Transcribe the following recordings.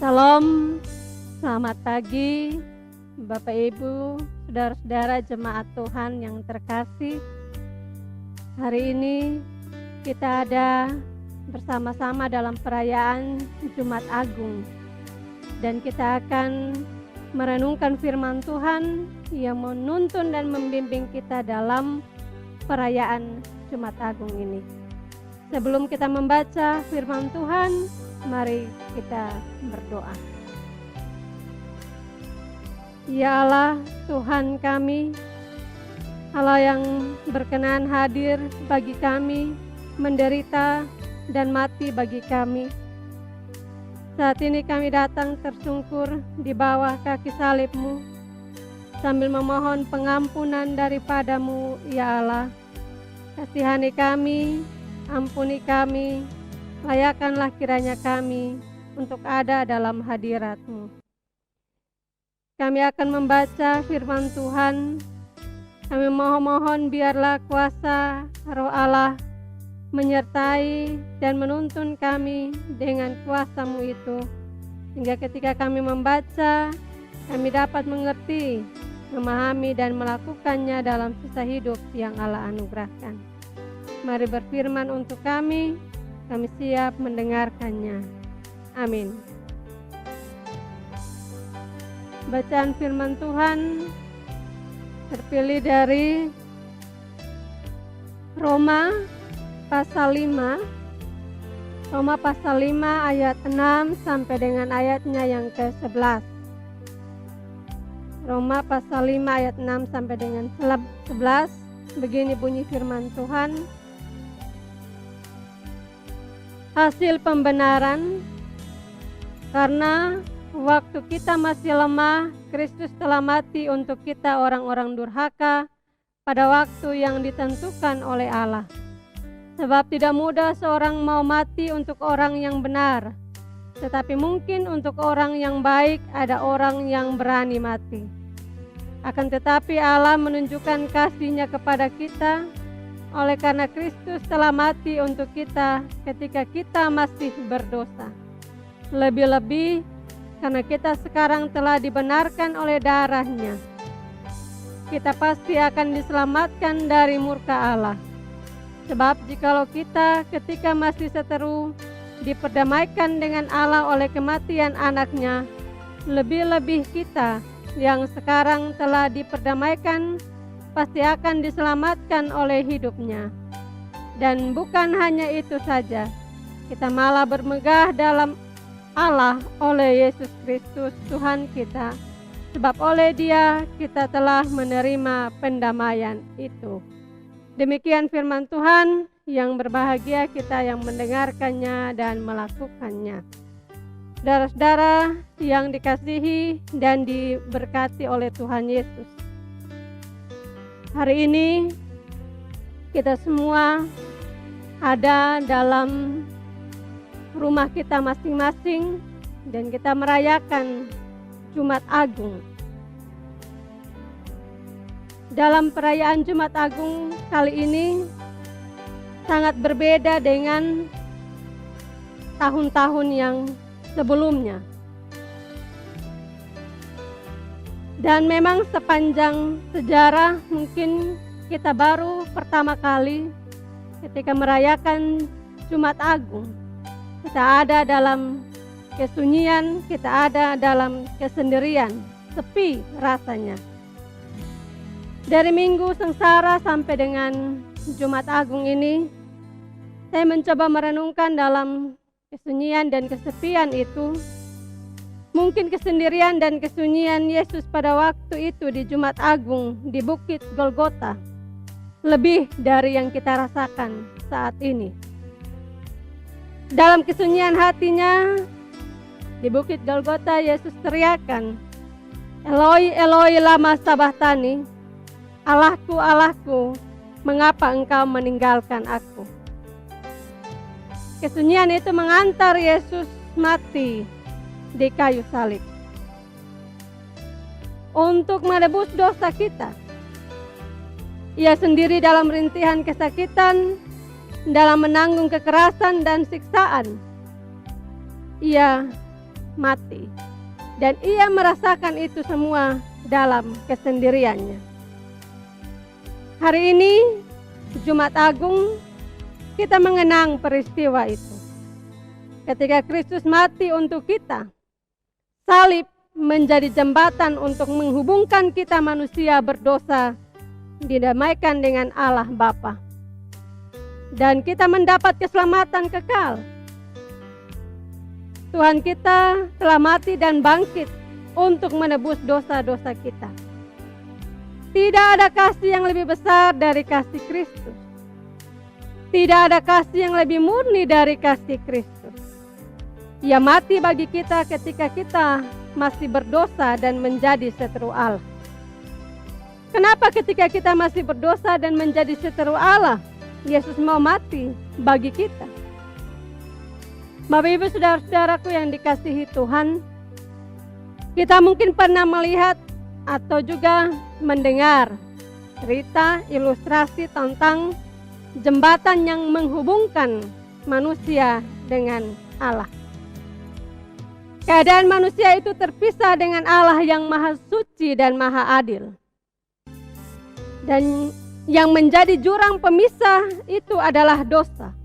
Salam, selamat pagi Bapak Ibu, saudara-saudara jemaat Tuhan yang terkasih. Hari ini kita ada bersama-sama dalam perayaan Jumat Agung, dan kita akan merenungkan firman Tuhan yang menuntun dan membimbing kita dalam perayaan Jumat Agung ini. Sebelum kita membaca firman Tuhan, mari kita berdoa. Ya Allah, Tuhan kami, Allah yang berkenan hadir bagi kami, menderita dan mati bagi kami. Saat ini kami datang tersungkur di bawah kaki salib-Mu, sambil memohon pengampunan daripadamu, ya Allah. Kasihani kami, ampuni kami, layakkanlah kiranya kami untuk ada dalam hadirat-Mu. Kami akan membaca firman Tuhan. Kami mohon biarlah kuasa Roh Allah menyertai dan menuntun kami dengan kuasa-Mu itu, sehingga ketika kami membaca, kami dapat mengerti, memahami dan melakukannya dalam sisa hidup yang Allah anugerahkan. Mari berfirman untuk kami siap mendengarkannya. Amin. Bacaan firman Tuhan terpilih dari Roma pasal 5. Roma pasal 5 ayat 6 sampai dengan ayatnya yang ke-11. Roma pasal 5 ayat 6 sampai dengan 11. Begini bunyi firman Tuhan. Hasil pembenaran, karena waktu kita masih lemah, Kristus telah mati untuk kita orang-orang durhaka pada waktu yang ditentukan oleh Allah. Sebab tidak mudah seorang mau mati untuk orang yang benar, tetapi mungkin untuk orang yang baik ada orang yang berani mati. Akan tetapi Allah menunjukkan kasih-Nya kepada kita, oleh karena Kristus telah mati untuk kita ketika kita masih berdosa. Lebih-lebih karena kita sekarang telah dibenarkan oleh darah-Nya, kita pasti akan diselamatkan dari murka Allah. Sebab jikalau kita ketika masih seteru diperdamaikan dengan Allah oleh kematian anak-Nya, lebih-lebih kita yang sekarang telah diperdamaikan pasti akan diselamatkan oleh hidup-Nya. Dan bukan hanya itu saja, kita malah bermegah dalam Allah oleh Yesus Kristus Tuhan kita, sebab oleh Dia kita telah menerima pendamaian itu. Demikian firman Tuhan, yang berbahagia kita yang mendengarkannya dan melakukannya. Saudara-saudara yang dikasihi dan diberkati oleh Tuhan Yesus, hari ini kita semua ada dalam rumah kita masing-masing dan kita merayakan Jumat Agung. Dalam perayaan Jumat Agung kali ini sangat berbeda dengan tahun-tahun yang sebelumnya. Dan memang sepanjang sejarah mungkin kita baru pertama kali ketika merayakan Jumat Agung. Kita ada dalam kesunyian, kita ada dalam kesendirian, sepi rasanya. Dari Minggu Sengsara sampai dengan Jumat Agung ini, saya mencoba merenungkan dalam kesunyian dan kesepian itu. Mungkin kesendirian dan kesunyian Yesus pada waktu itu di Jumat Agung di Bukit Golgota lebih dari yang kita rasakan saat ini. Dalam kesunyian hatinya di Bukit Golgota, Yesus teriakan, "Eloi, Eloi, lama sabachthani?" "Allahku, Allahku, mengapa engkau meninggalkan aku?" Kesunyian itu mengantar Yesus mati di kayu salib untuk menebus dosa kita. Ia sendiri dalam rintihan kesakitan, dalam menanggung kekerasan dan siksaan. Ia mati. Dan ia merasakan itu semua dalam kesendiriannya. Hari ini, Jumat Agung, kita mengenang peristiwa itu. Ketika Kristus mati untuk kita, salib menjadi jembatan untuk menghubungkan kita manusia berdosa, didamaikan dengan Allah Bapa. Dan kita mendapat keselamatan kekal. Tuhan kita telah mati dan bangkit untuk menebus dosa-dosa kita. Tidak ada kasih yang lebih besar dari kasih Kristus. Tidak ada kasih yang lebih murni dari kasih Kristus. Ia mati bagi kita ketika kita masih berdosa dan menjadi seteru Allah. Kenapa ketika kita masih berdosa dan menjadi seteru Allah, Yesus mau mati bagi kita? Bapak Ibu saudara-saudaraku yang dikasihi Tuhan, kita mungkin pernah melihat atau juga mendengar cerita ilustrasi tentang jembatan yang menghubungkan manusia dengan Allah. Keadaan manusia itu terpisah dengan Allah yang maha suci dan maha adil. Dan yang menjadi jurang pemisah itu adalah dosa.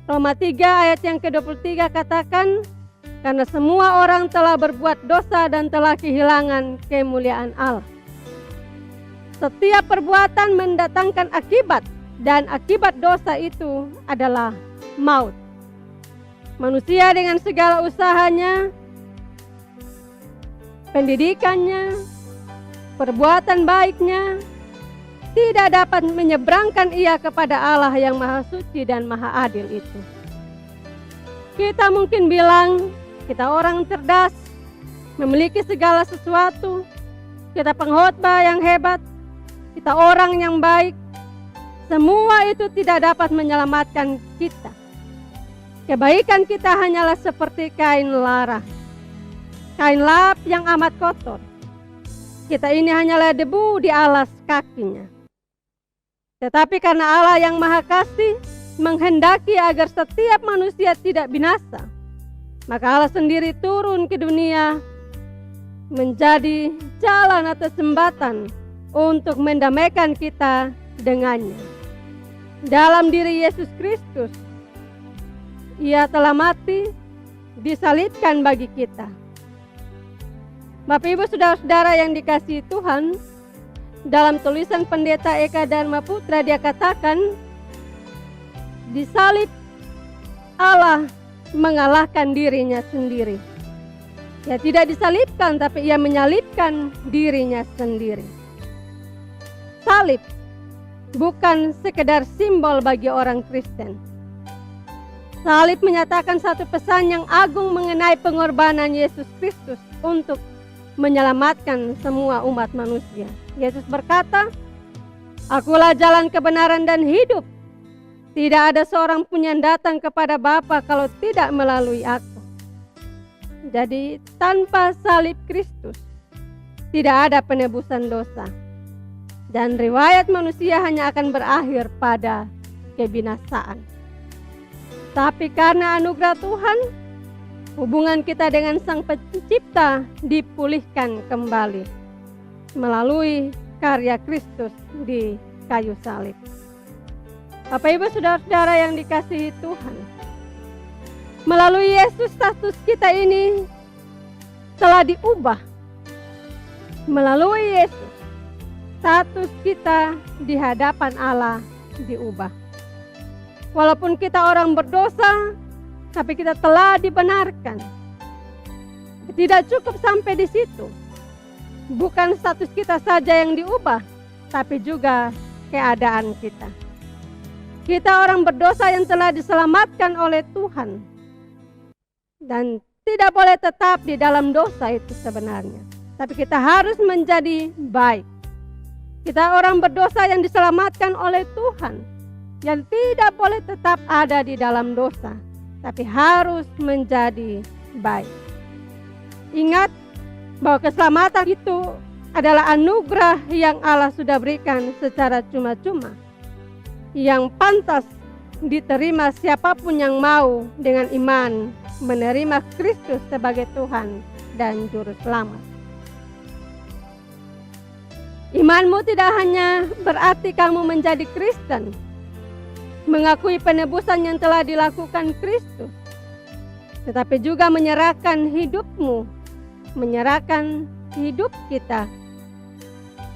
Roma 3 ayat yang ke-23 katakan, karena semua orang telah berbuat dosa dan telah kehilangan kemuliaan Allah. Setiap perbuatan mendatangkan akibat, dan akibat dosa itu adalah maut. Manusia dengan segala usahanya, pendidikannya, perbuatan baiknya, tidak dapat menyeberangkan ia kepada Allah yang maha suci dan maha adil itu. Kita mungkin bilang, kita orang cerdas, memiliki segala sesuatu, kita pengkhotbah yang hebat, kita orang yang baik. Semua itu tidak dapat menyelamatkan kita. Kebaikan kita hanyalah seperti kain lara, kain lap yang amat kotor. Kita ini hanyalah debu di alas kakinya. Tetapi karena Allah yang maha kasih menghendaki agar setiap manusia tidak binasa, maka Allah sendiri turun ke dunia menjadi jalan atau jembatan untuk mendamaikan kita dengannya. Dalam diri Yesus Kristus, Ia telah mati, disalibkan bagi kita. Bapak Ibu saudara-saudara yang dikasihi Tuhan, dalam tulisan Pendeta Eka Dharma Putra dia katakan, disalib Allah mengalahkan dirinya sendiri. Ya, tidak disalibkan, tapi ia menyalibkan dirinya sendiri. Salib bukan sekedar simbol bagi orang Kristen. Salib menyatakan satu pesan yang agung mengenai pengorbanan Yesus Kristus untuk menyelamatkan semua umat manusia. Yesus berkata, "Akulah jalan kebenaran dan hidup. Tidak ada seorang pun yang datang kepada Bapa kalau tidak melalui Aku." Jadi tanpa salib Kristus tidak ada penebusan dosa. Dan riwayat manusia hanya akan berakhir pada kebinasaan. Tapi karena anugerah Tuhan, hubungan kita dengan Sang Pencipta dipulihkan kembali melalui karya Kristus di kayu salib. Bapak Ibu saudara-saudara yang dikasihi Tuhan, melalui Yesus status kita ini telah diubah. Melalui Yesus status kita di hadapan Allah diubah. Walaupun kita orang berdosa, tapi kita telah dibenarkan. Tidak cukup sampai di situ. Bukan status kita saja yang diubah, tapi juga keadaan kita. Kita orang berdosa yang telah diselamatkan oleh Tuhan. Dan tidak boleh tetap di dalam dosa itu sebenarnya. Tapi kita harus menjadi baik. Kita orang berdosa yang diselamatkan oleh Tuhan. Yang tidak boleh tetap ada di dalam dosa, tapi harus menjadi baik. Ingat bahwa keselamatan itu adalah anugerah yang Allah sudah berikan secara cuma-cuma, yang pantas diterima siapapun yang mau dengan iman menerima Kristus sebagai Tuhan dan Juru Selamat. Imanmu tidak hanya berarti kamu menjadi Kristen, mengakui penebusan yang telah dilakukan Kristus, tetapi juga menyerahkan hidupmu, menyerahkan hidup kita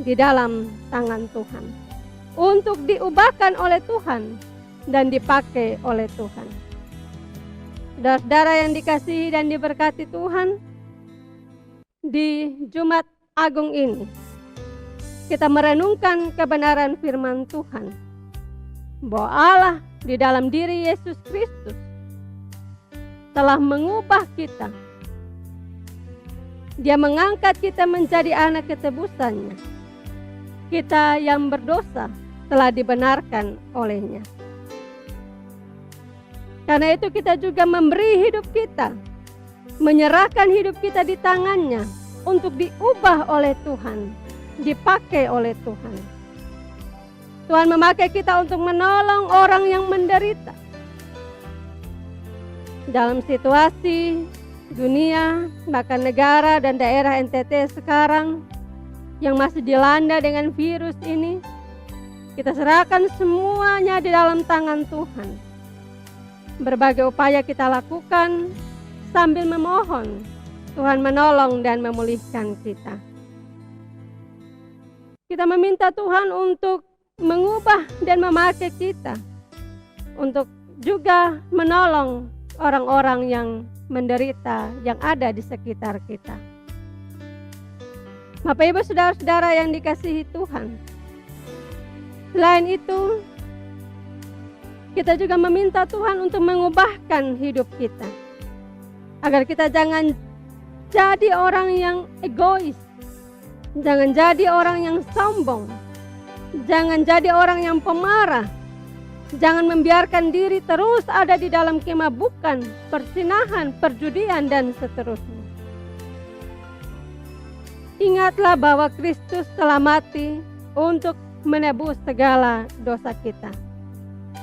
di dalam tangan Tuhan untuk diubahkan oleh Tuhan dan dipakai oleh Tuhan. Saudara-saudara yang dikasihi dan diberkati Tuhan, di Jumat Agung ini kita merenungkan kebenaran firman Tuhan bahwa Allah di dalam diri Yesus Kristus telah mengubah kita. Dia mengangkat kita menjadi anak ketebusannya. Kita yang berdosa telah dibenarkan olehnya. Karena itu kita juga memberi hidup kita, menyerahkan hidup kita di tangannya untuk diubah oleh Tuhan, dipakai oleh Tuhan. Tuhan memakai kita untuk menolong orang yang menderita. Dalam situasi dunia, bahkan negara dan daerah NTT sekarang yang masih dilanda dengan virus ini, kita serahkan semuanya di dalam tangan Tuhan. Berbagai upaya kita lakukan sambil memohon Tuhan menolong dan memulihkan kita. Kita meminta Tuhan untuk mengubah dan memakai kita untuk juga menolong orang-orang yang menderita yang ada di sekitar kita. Bapak Ibu saudara-saudara yang dikasihi Tuhan, selain itu kita juga meminta Tuhan untuk mengubahkan hidup kita agar kita jangan jadi orang yang egois, jangan jadi orang yang sombong, jangan jadi orang yang pemarah, jangan membiarkan diri terus ada di dalam kemabukan, persinahan, perjudian, dan seterusnya. Ingatlah bahwa Kristus telah mati untuk menebus segala dosa kita.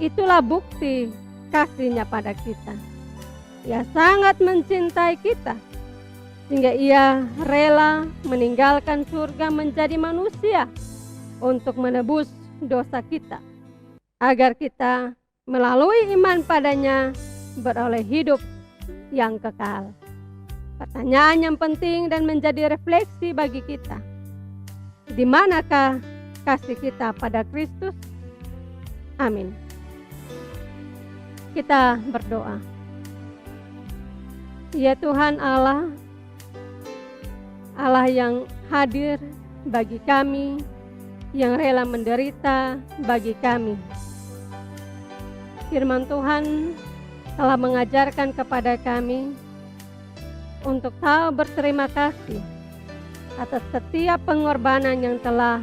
Itulah bukti kasih-Nya pada kita. Ia sangat mencintai kita, sehingga Ia rela meninggalkan surga menjadi manusia untuk menebus dosa kita, agar kita melalui iman padanya beroleh hidup yang kekal. Pertanyaan yang penting dan menjadi refleksi bagi kita, di manakah kasih kita pada Kristus? Amin. Kita berdoa. Ya Tuhan Allah, Allah yang hadir bagi kami, yang rela menderita bagi kami. Firman Tuhan telah mengajarkan kepada kami untuk tahu berterima kasih atas setiap pengorbanan yang telah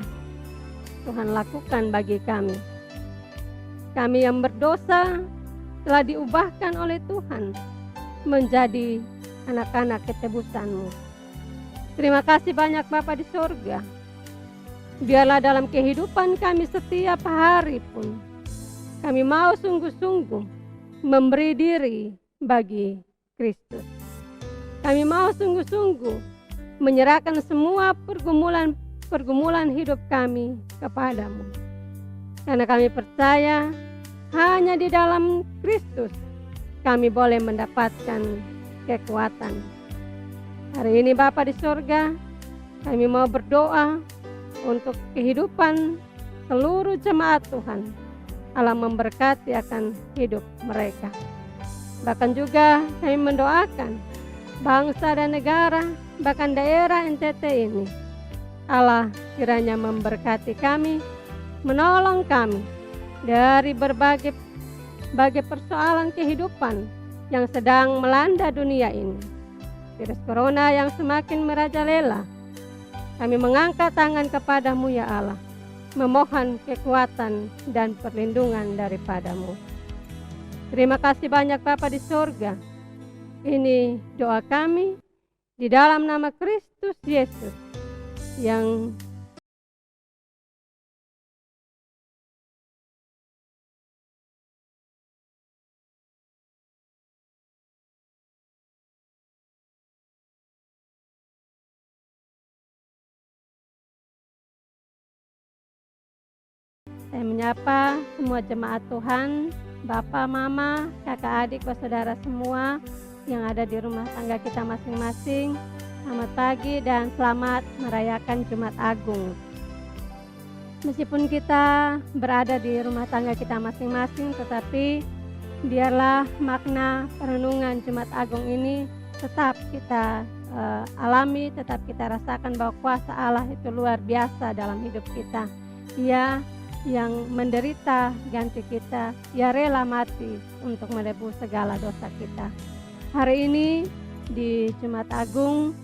Tuhan lakukan bagi kami. Kami yang berdosa telah diubahkan oleh Tuhan menjadi anak-anak ketebusan-Mu. Terima kasih banyak Bapa di sorga. Biarlah dalam kehidupan kami setiap hari pun kami mau sungguh-sungguh memberi diri bagi Kristus. Kami mau sungguh-sungguh menyerahkan semua pergumulan hidup kami kepadamu. Karena kami percaya hanya di dalam Kristus kami boleh mendapatkan kekuatan. Hari ini Bapa di sorga, kami mau berdoa untuk kehidupan seluruh jemaat Tuhan. Allah memberkati akan hidup mereka. Bahkan juga kami mendoakan bangsa dan negara, bahkan daerah NTT ini. Allah kiranya memberkati kami, menolong kami dari berbagai persoalan kehidupan yang sedang melanda dunia ini. Virus corona yang semakin merajalela. Kami mengangkat tangan kepadamu ya Allah, memohon kekuatan dan perlindungan daripadamu. Terima kasih banyak Bapa di sorga. Ini doa kami di dalam nama Kristus Yesus yang Saya menyapa semua jemaat Tuhan, Bapak, Mama, kakak, adik, saudara semua yang ada di rumah tangga kita masing-masing. Selamat pagi dan selamat merayakan Jumat Agung. Meskipun kita berada di rumah tangga kita masing-masing, tetapi biarlah makna perenungan Jumat Agung ini tetap kita alami, tetap kita rasakan bahwa kuasa Allah itu luar biasa dalam hidup kita. Dia yang menderita ganti kita, ia rela mati untuk menebus segala dosa kita. Hari ini di Jumat Agung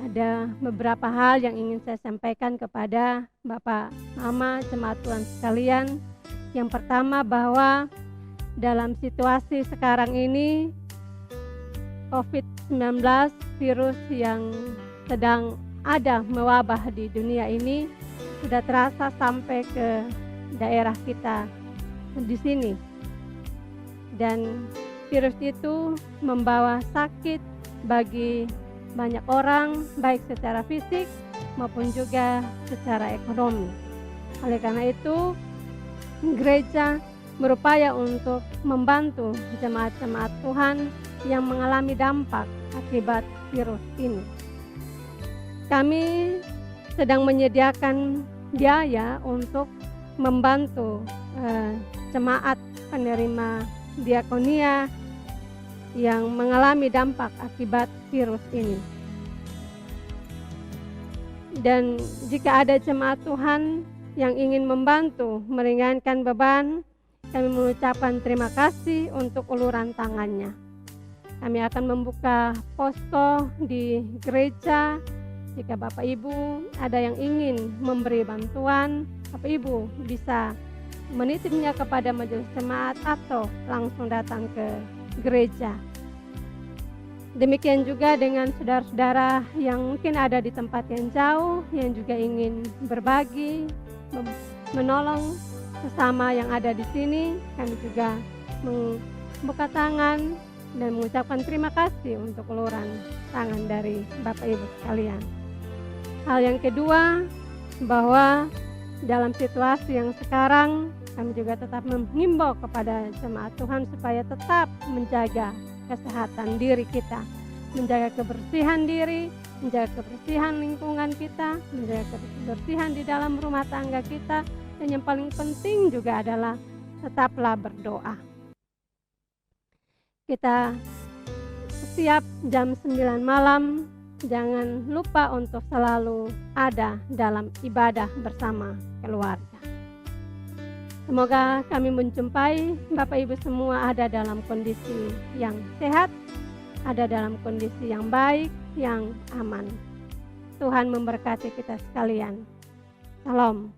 ada beberapa hal yang ingin saya sampaikan kepada Bapak, Mama, jemaat Tuhan sekalian. Yang pertama, bahwa dalam situasi sekarang ini COVID-19, virus yang sedang ada mewabah di dunia ini sudah terasa sampai ke daerah kita di sini, dan virus itu membawa sakit bagi banyak orang, baik secara fisik maupun juga secara ekonomi. Oleh karena itu, gereja berupaya untuk membantu jemaat-jemaat Tuhan yang mengalami dampak akibat virus ini. Kami sedang menyediakan biaya untuk membantu jemaat penerima diakonia yang mengalami dampak akibat virus ini. Dan jika ada jemaat Tuhan yang ingin membantu meringankan beban, kami mengucapkan terima kasih untuk uluran tangannya. Kami akan membuka posko di gereja. Jika Bapak Ibu ada yang ingin memberi bantuan, Bapak Ibu bisa menitipnya kepada majelis jemaat atau langsung datang ke gereja. Demikian juga dengan saudara-saudara yang mungkin ada di tempat yang jauh, yang juga ingin berbagi, menolong sesama yang ada di sini. Kami juga membuka tangan dan mengucapkan terima kasih untuk uluran tangan dari Bapak Ibu sekalian. Hal yang kedua, bahwa dalam situasi yang sekarang kami juga tetap menghimbau kepada jemaat Tuhan supaya tetap menjaga kesehatan diri kita, menjaga kebersihan diri, menjaga kebersihan lingkungan kita, menjaga kebersihan di dalam rumah tangga kita, dan yang paling penting juga adalah tetaplah berdoa. Kita setiap jam 9 malam jangan lupa untuk selalu ada dalam ibadah bersama keluarga. Semoga kami menjumpai Bapak Ibu semua ada dalam kondisi yang sehat, ada dalam kondisi yang baik, yang aman. Tuhan memberkati kita sekalian. Salam.